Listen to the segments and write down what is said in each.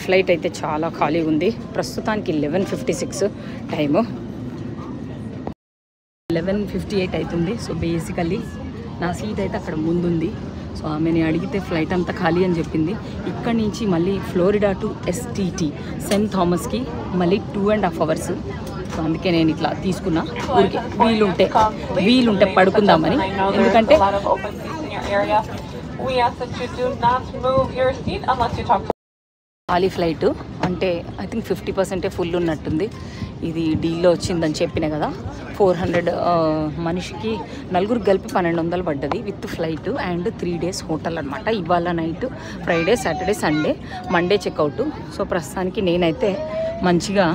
Flight అయితే చాలా ఖాళీగా ఉంది. ప్రస్తుతానికి 11:56 టైము, 11:58 అవుతుంది. సో బేసికల్లీ నా సీట్ అయితే అక్కడ ముందుంది. సో ఆమెని అడిగితే ఫ్లైట్ అంతా ఖాళీ అని చెప్పింది. ఇక్కడి నుంచి మళ్ళీ ఫ్లోరిడా టు STT సెయింట్ థామస్కి మళ్ళీ 2.5 hours. సో అందుకే నేను ఇట్లా తీసుకున్నా, ఊరికి వీలుంటే పడుకుందామని. ఎందుకంటే ఖాళీ ఫ్లైట్ అంటే ఐ థింక్ 50% ఫుల్ ఉన్నట్టుంది. ఇది డీల్లో వచ్చిందని చెప్పిన కదా. 400 మనిషికి నలుగురు కలిపి 1200 పడ్డది with flight and 3 days hotel అనమాట. ఇవాళ night, Friday, Saturday, Sunday, Monday checkout. So ప్రస్తుతానికి నేనైతే మంచిగా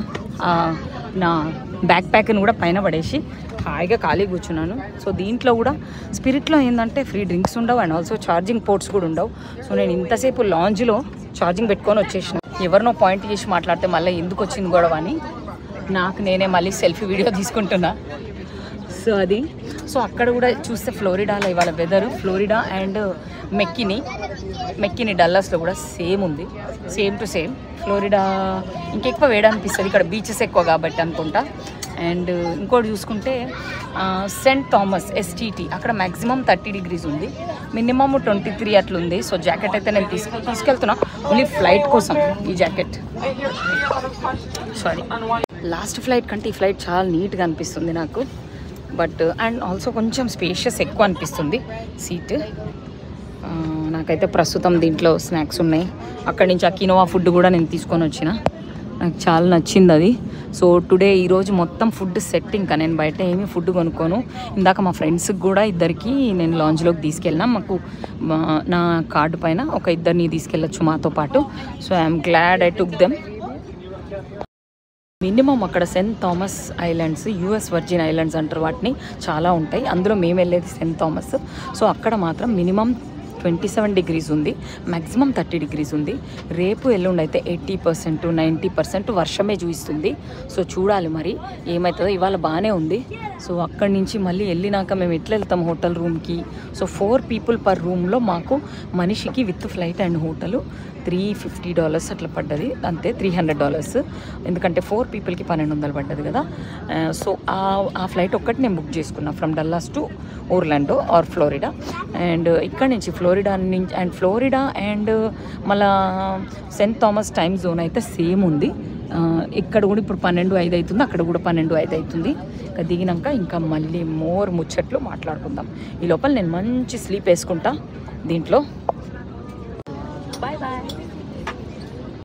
నా బ్యాక్ ప్యాక్ని కూడా పైన పడేసి హాయిగా ఖాళీ కూర్చున్నాను. సో దీంట్లో కూడా స్పిరిట్లో ఏంటంటే ఫ్రీ డ్రింక్స్ ఉండవు అండ్ ఆల్సో ఛార్జింగ్ పోర్ట్స్ కూడా ఉండవు. సో నేను ఇంతసేపు లాంజ్లో ఛార్జింగ్ పెట్టుకొని వచ్చేసిన. ఎవరినో పాయింట్ చేసి మాట్లాడితే మళ్ళీ ఎందుకు వచ్చింది గొడవ అని నాకు నేనే మళ్ళీ సెల్ఫీ వీడియో తీసుకుంటున్నా. సో అది సో అక్కడ కూడా చూస్తే ఫ్లోరిడాలో ఇవాళ వెదర్, ఫ్లోరిడా అండ్ మెక్కిని డల్లాస్లో కూడా సేమ్ ఉంది, సేమ్ టు సేమ్. ఫ్లోరిడా ఇంకెక్కువ వేడనిపిస్తుంది, ఇక్కడ బీచెస్ ఎక్కువ కాబట్టి అనుకుంటా. అండ్ ఇంకోటి చూసుకుంటే సెయింట్ థామస్ STT అక్కడ మ్యాక్సిమం 30 degrees ఉంది, మినిమమ్ 23 అట్లుంది. సో జాకెట్ అయితే నేను తీసుకెళ్తున్నా ఓన్లీ ఫ్లైట్ కోసం. ఈ జాకెట్ సారీ లాస్ట్ ఫ్లైట్ కంటే ఈ ఫ్లైట్ చాలా నీట్గా అనిపిస్తుంది నాకు. బట్ అండ్ ఆల్సో కొంచెం స్పేషియస్ ఎక్కువ అనిపిస్తుంది సీట్. నాకైతే ప్రస్తుతం దీంట్లో స్నాక్స్ ఉన్నాయి. అక్కడి నుంచి ఆ కినోవా ఫుడ్ కూడా నేను తీసుకొని వచ్చిన, నాకు చాలా నచ్చింది అది. సో టుడే ఈరోజు మొత్తం ఫుడ్ సెట్. ఇంకా నేను బయట ఏమీ ఫుడ్ కొనుక్కోను. ఇందాక మా ఫ్రెండ్స్కి కూడా ఇద్దరికి నేను లాంజ్లోకి తీసుకెళ్ళినా. మాకు నా కార్డు పైన ఒక ఇద్దరిని తీసుకెళ్ళచ్చు మాతో పాటు. So I'm glad I took them. Minimum అక్కడ saint Thomas islands, US Virgin islands అంటారు వాటిని, చాలా ఉంటాయి. అందులో మేము వెళ్ళేది సెయింట్ థామస్. సో అక్కడ మాత్రం మినిమం 27 degrees ఉంది, మ్యాక్సిమం 30 degrees ఉంది. రేపు ఎల్లుండి అయితే 80% 90% వర్షమే చూపిస్తుంది. సో చూడాలి మరి ఏమవుతుందో. ఇవాళ బాగానే ఉంది. సో అక్కడి నుంచి మళ్ళీ వెళ్ళినాక మేము ఎట్లా వెళ్తాం హోటల్ రూమ్కి. సో 4 people per రూమ్లో మాకు మనిషికి విత్ ఫ్లైట్ అండ్ హోటల్ $350 అట్లా పడ్డది, అంతే $300. ఎందుకంటే 4 peopleకి 1200 పడ్డది కదా. సో ఆ ఫ్లైట్ ఒక్కటి నేను బుక్ చేసుకున్నా from Dallas to Orlando or Florida. And ఇక్కడ నుంచి ఫ్లోరిడా అండ్ మళ్ళా సెయింట్ థామస్ టైమ్ జోన్ అయితే సేమ్ ఉంది. ఇక్కడ కూడా ఇప్పుడు 12:05 అవుతుంది, అక్కడ కూడా 12:05 అవుతుంది. ఇంకా దిగినాక ఇంకా మళ్ళీ మోర్ ముచ్చట్లు మాట్లాడుకుందాం. ఈ లోపల నేను మంచి స్లీప్ వేసుకుంటా దీంట్లో. Bye bye.